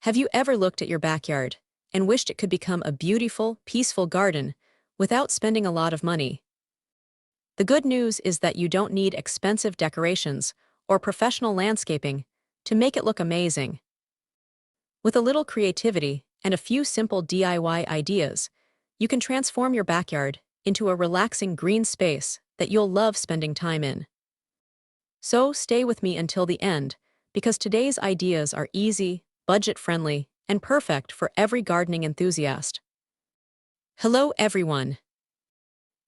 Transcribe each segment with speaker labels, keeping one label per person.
Speaker 1: Have you ever looked at your backyard and wished it could become a beautiful, peaceful garden without spending a lot of money? The good news is that you don't need expensive decorations or professional landscaping to make it look amazing. With a little creativity and a few simple DIY ideas, you can transform your backyard into a relaxing green space that you'll love spending time in. So stay with me until the end, because today's ideas are easy, budget-friendly, and perfect for every gardening enthusiast. Hello everyone!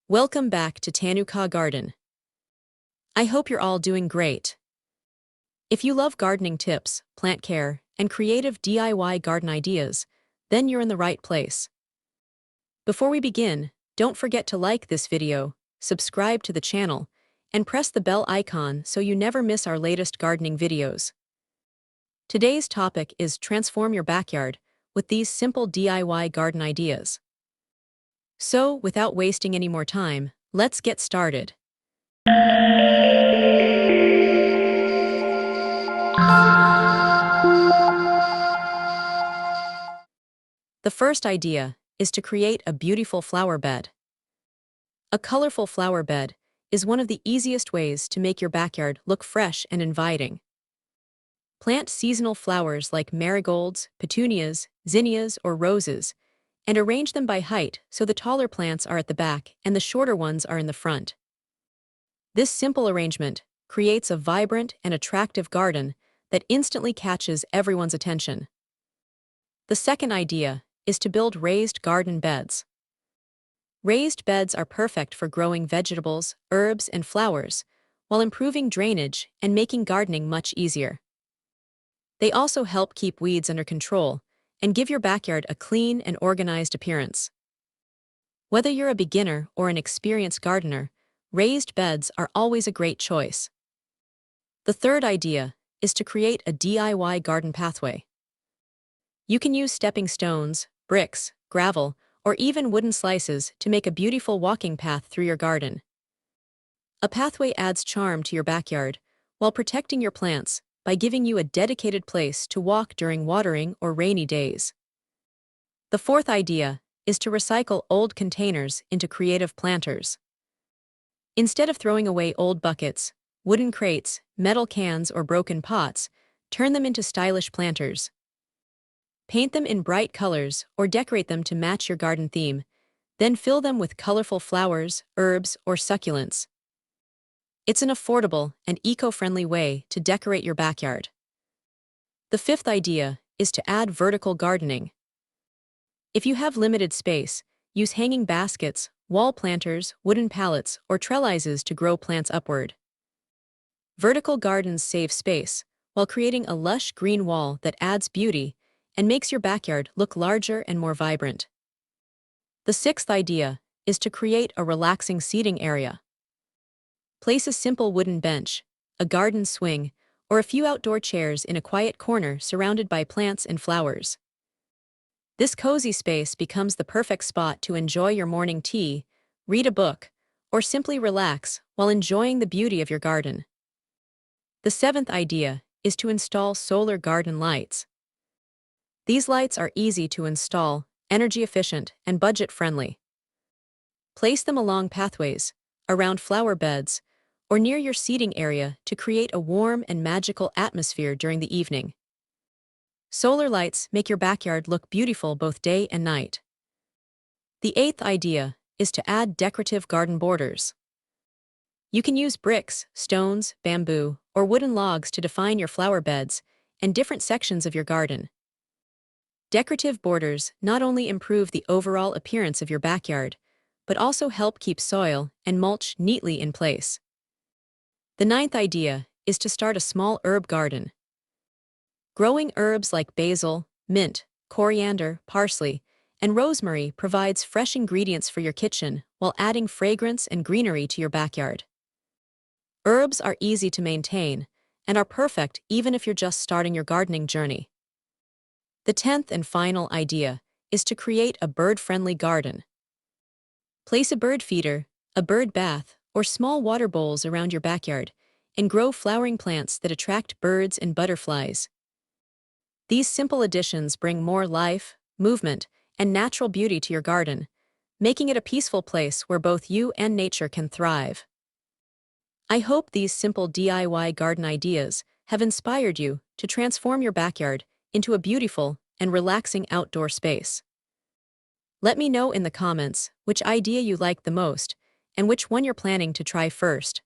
Speaker 1: Welcome back to Tannu Garden. I hope you're all doing great. If you love gardening tips, plant care, and creative DIY garden ideas, then you're in the right place. Before we begin, don't forget to like this video, subscribe to the channel, and press the bell icon so you never miss our latest gardening videos. Today's topic is transform your backyard with these simple DIY garden ideas. So, without wasting any more time, let's get started. The first idea is to create a beautiful flower bed. A colorful flower bed is one of the easiest ways to make your backyard look fresh and inviting. Plant seasonal flowers like marigolds, petunias, zinnias, or roses, and arrange them by height so the taller plants are at the back and the shorter ones are in the front. This simple arrangement creates a vibrant and attractive garden that instantly catches everyone's attention. The second idea is to build raised garden beds. Raised beds are perfect for growing vegetables, herbs, and flowers, while improving drainage and making gardening much easier. They also help keep weeds under control and give your backyard a clean and organized appearance. Whether you're a beginner or an experienced gardener, raised beds are always a great choice. The third idea is to create a DIY garden pathway. You can use stepping stones, bricks, gravel, or even wooden slices to make a beautiful walking path through your garden. A pathway adds charm to your backyard while protecting your plants by giving you a dedicated place to walk during watering or rainy days. The fourth idea is to recycle old containers into creative planters. Instead of throwing away old buckets, wooden crates, metal cans, or broken pots, turn them into stylish planters. Paint them in bright colors or decorate them to match your garden theme, then fill them with colorful flowers, herbs, or succulents. It's an affordable and eco-friendly way to decorate your backyard. The fifth idea is to add vertical gardening. If you have limited space, use hanging baskets, wall planters, wooden pallets, or trellises to grow plants upward. Vertical gardens save space while creating a lush green wall that adds beauty and makes your backyard look larger and more vibrant. The sixth idea is to create a relaxing seating area. Place a simple wooden bench, a garden swing, or a few outdoor chairs in a quiet corner surrounded by plants and flowers. This cozy space becomes the perfect spot to enjoy your morning tea, read a book, or simply relax while enjoying the beauty of your garden. The seventh idea is to install solar garden lights. These lights are easy to install, energy efficient, and budget-friendly. Place them along pathways, around flower beds, or near your seating area to create a warm and magical atmosphere during the evening. Solar lights make your backyard look beautiful both day and night. The eighth idea is to add decorative garden borders. You can use bricks, stones, bamboo, or wooden logs to define your flower beds and different sections of your garden. Decorative borders not only improve the overall appearance of your backyard, but also help keep soil and mulch neatly in place. The ninth idea is to start a small herb garden. Growing herbs like basil, mint, coriander, parsley, and rosemary provides fresh ingredients for your kitchen while adding fragrance and greenery to your backyard. Herbs are easy to maintain and are perfect even if you're just starting your gardening journey. The 10th and final idea is to create a bird-friendly garden. Place a bird feeder, a bird bath, or small water bowls around your backyard and grow flowering plants that attract birds and butterflies. These simple additions bring more life, movement, and natural beauty to your garden, making it a peaceful place where both you and nature can thrive. I hope these simple DIY garden ideas have inspired you to transform your backyard into a beautiful and relaxing outdoor space. Let me know in the comments which idea you like the most and which one you're planning to try first.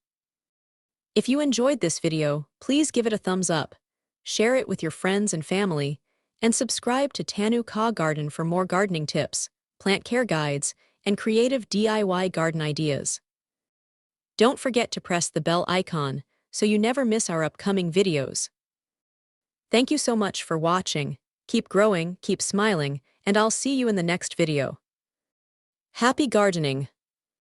Speaker 1: If you enjoyed this video, please give it a thumbs up, share it with your friends and family, and subscribe to Tannu Garden for more gardening tips, plant care guides, and creative DIY garden ideas. Don't forget to press the bell icon so you never miss our upcoming videos. Thank you so much for watching. Keep growing, keep smiling, and I'll see you in the next video. Happy gardening!